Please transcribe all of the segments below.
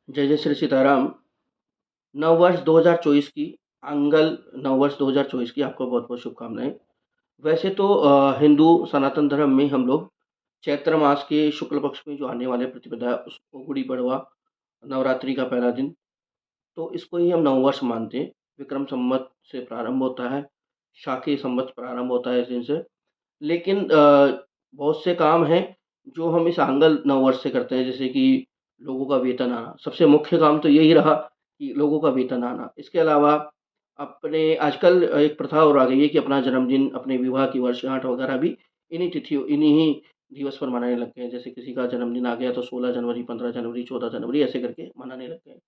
जय जय श्री सीताराम। नववर्ष 2024 की आंगल नववर्ष 2024 की आपको बहुत-बहुत शुभकामनाएँ। वैसे तो हिंदू सनातन धर्म में हम लोग चैत्र मास के शुक्ल पक्ष में जो आने वाले प्रतिपदा है उसको गुड़ी पड़वा, नवरात्रि का पहला दिन, तो इसको ही हम नववर्ष मानते हैं। विक्रम संवत से प्रारंभ होता है, शाकि संवत प्रारंभ होता है इस दिन से। लेकिन बहुत से काम हैं जो हम इस आंगल नववर्ष से करते हैं, जैसे कि लोगों का वेतन आना। सबसे मुख्य काम तो यही रहा कि लोगों का वेतन आना। इसके अलावा अपने आजकल एक प्रथा और आ गई है कि अपना जन्मदिन, अपने विवाह की वर्षगांठ वगैरह भी इन्हीं ही दिवस पर मनाने लग गए हैं। जैसे किसी का जन्मदिन आ गया तो 16 जनवरी, 15 जनवरी, 14 जनवरी ऐसे करके मनाने लग गए हैं।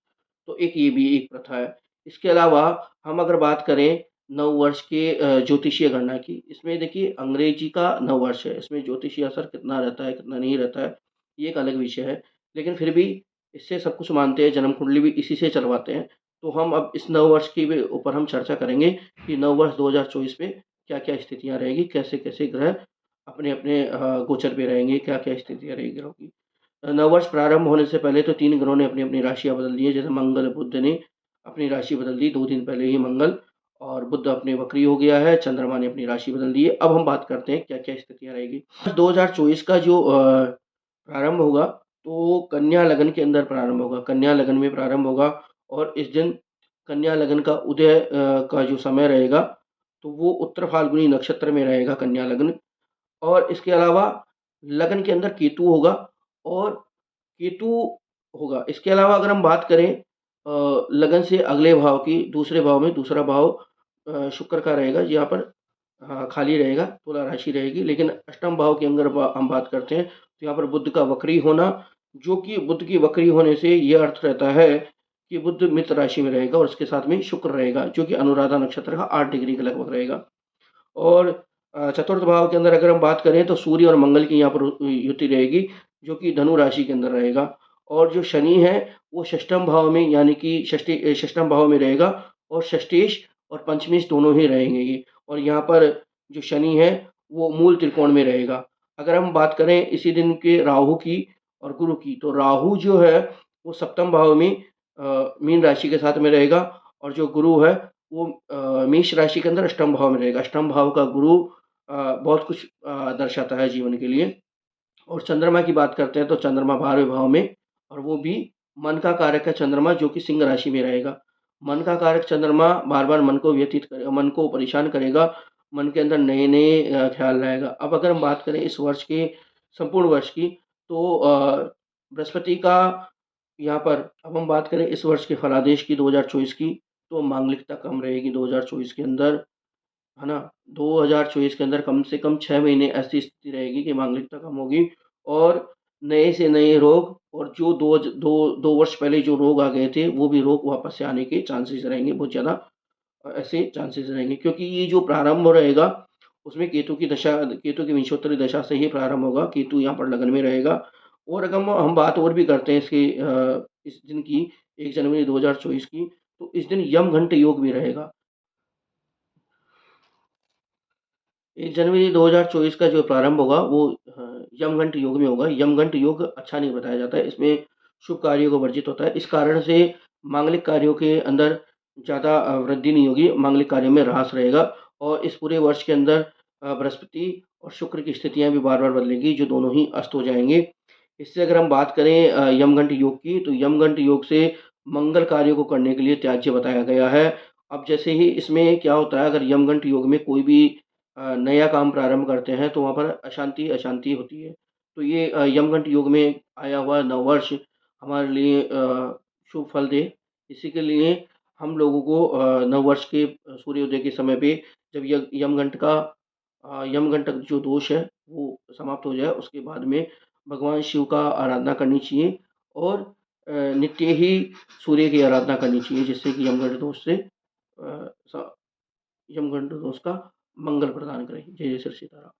तो एक ये भी एक प्रथा है। इसके अलावा हम अगर बात करें नववर्ष के ज्योतिषीय गणना की, इसमें देखिए अंग्रेजी का नववर्ष है, इसमें ज्योतिषीय असर कितना रहता है, कितना नहीं रहता है, ये एक अलग विषय है। लेकिन फिर भी इससे सब कुछ मानते हैं, जन्म कुंडली भी इसी से चलवाते हैं। तो हम अब इस नववर्ष की भी ऊपर हम चर्चा करेंगे कि नववर्ष 2024 में क्या-क्या स्थितियाँ रहेगी, कैसे-कैसे ग्रह अपने-अपने गोचर पे रहेंगे, क्या-क्या स्थितियाँ रहेगी ग्रहों की। नववर्ष प्रारंभ होने से पहले तो 3 ग्रहों ने अपनी-अपनी राशियाँ बदल दी हैं, जैसे मंगल, बुध ने अपनी राशि बदल दी 2 दिन पहले ही मंगल और बुध अपने वक्री हो गया है, चंद्रमा ने अपनी राशि बदल दी है। अब हम बात करते हैं क्या-क्या स्थितियाँ रहेगी। 2024 का जो प्रारंभ होगा, तो कन्या लगन के अंदर प्रारंभ होगा, कन्या लगन में प्रारंभ होगा और इस दिन कन्या लगन का उदय का जो समय रहेगा, तो वो उत्तर फाल्गुनी नक्षत्र में रहेगा कन्या लगन और इसके अलावा लगन के अंदर केतु होगा और केतु होगा। इसके अलावा अगर हम बात करें लगन से अगले भाव की, दूसरे भाव में दूसरा भाव शुक्र का रहेगा, यहाँ पर खाली रहेगा, तुला राशि रहेगी। लेकिन अष्टम भाव के अंदर हम बात करते हैं, तो यहाँ पर बुध का वक्री होना, जो कि बुध की वक्री होने से ये अर्थ रहता है कि बुध मित्र राशि में रहेगा और उसके साथ में शुक्र रहेगा, जो कि अनुराधा नक्षत्र का 8 डिग्री के लगभग रहेगा। और चतुर्थ भाव के अंदर अगर हम बात करें तो सूर्य और मंगल की यहाँ पर युति रहेगी, जो कि धनु राशि के अंदर रहेगा और जो शनि है वो षष्ठम भाव में यानी कि षष्ठम भाव में रहेगा और षष्ठेश और पंचमेश दोनों ही रहेंगे ये और यहाँ पर जो शनि है वो मूल त्रिकोण में रहेगा। अगर हम बात करें इसी दिन के राहु की और गुरु की, तो राहु जो है वो सप्तम भाव में मीन राशि के साथ में रहेगा और जो गुरु है वो मेष राशि के अंदर अष्टम भाव में रहेगा। अष्टम भाव का गुरु बहुत कुछ दर्शाता है जीवन के लिए और चंद्रमा की बात करते हैं तो चंद्रमा 12वें भाव में और वो भी मन का कारक है चंद्रमा जो कि सिंह राशि में रहेगा। मन का कारक चंद्रमा बार-बार मन को व्यतीत करे मन को परेशान करेगा, मन के अंदर नए-नए ख़्याल लाएगा। अब अगर हम बात करें इस वर्ष के संपूर्ण वर्ष की तो बृहस्पति का यहाँ पर अब हम बात करें इस वर्ष के फलादेश की 2024 की, तो मांगलिकता कम रहेगी 2024 के अंदर, है ना? 2024 के अंदर कम से कम 6 महीने ऐसी स्थिति रहेगी कि मांगलिकता कम होगी और नए से नए रोग और जो 2 वर्ष पहले जो रोग आ गए थे, वो भी रोग वापस से आने के चांसेस रहेंगे बहुत ज़्यादा ऐसे चांसेस रहेंगे क्योंकि ये जो प्रारंभ रहेगा, उसमें केतु की विंशोत्तरी दशा से ही प्रारंभ होगा, केतु यहाँ पर लगन में रहेगा और अगर हम बात और भी करते हैं इसके इस दिन की 1 जनवरी 2024 की, तो इस दिन यमघंट योग भी रहेगा। 1 जनवरी 2024 का जो प्रारंभ होगा वो यमगंट योग में होगा। यमगंट योग अच्छा नहीं बताया जाता है, इसमें शुभ कार्यों को वर्जित होता है। इस कारण से मांगलिक कार्यों के अंदर ज़्यादा वृद्धि नहीं होगी, मांगलिक कार्यों में ह्रास रहेगा और इस पूरे वर्ष के अंदर बृहस्पति और शुक्र की स्थितियाँ भी बार-बार बदलेंगी, जो दोनों ही अस्त हो जाएँगे। इससे अगर हम बात करें यमगंट योग की, तो यमगंट योग से मंगल कार्यों को करने के लिए त्याज्य बताया गया है। अब जैसे ही इसमें क्या होता है, अगर यमगंट योग में कोई भी नया काम प्रारंभ करते हैं तो वहाँ पर अशांति होती है। तो ये यमगंट योग में आया हुआ नववर्ष हमारे लिए शुभ फल दे। इसी के लिए हम लोगों को नववर्ष के सूर्योदय के समय पे जब यमगंट जो दोष है वो समाप्त हो जाए उसके बाद में भगवान शिव का आराधना करनी चाहिए और नित्य ही सूर्य की आराधना करनी चाहिए जिससे कि यमगंट दोष से स यमगंट दोष का मंगल प्रदान करें। जय जय श्री सीताराम।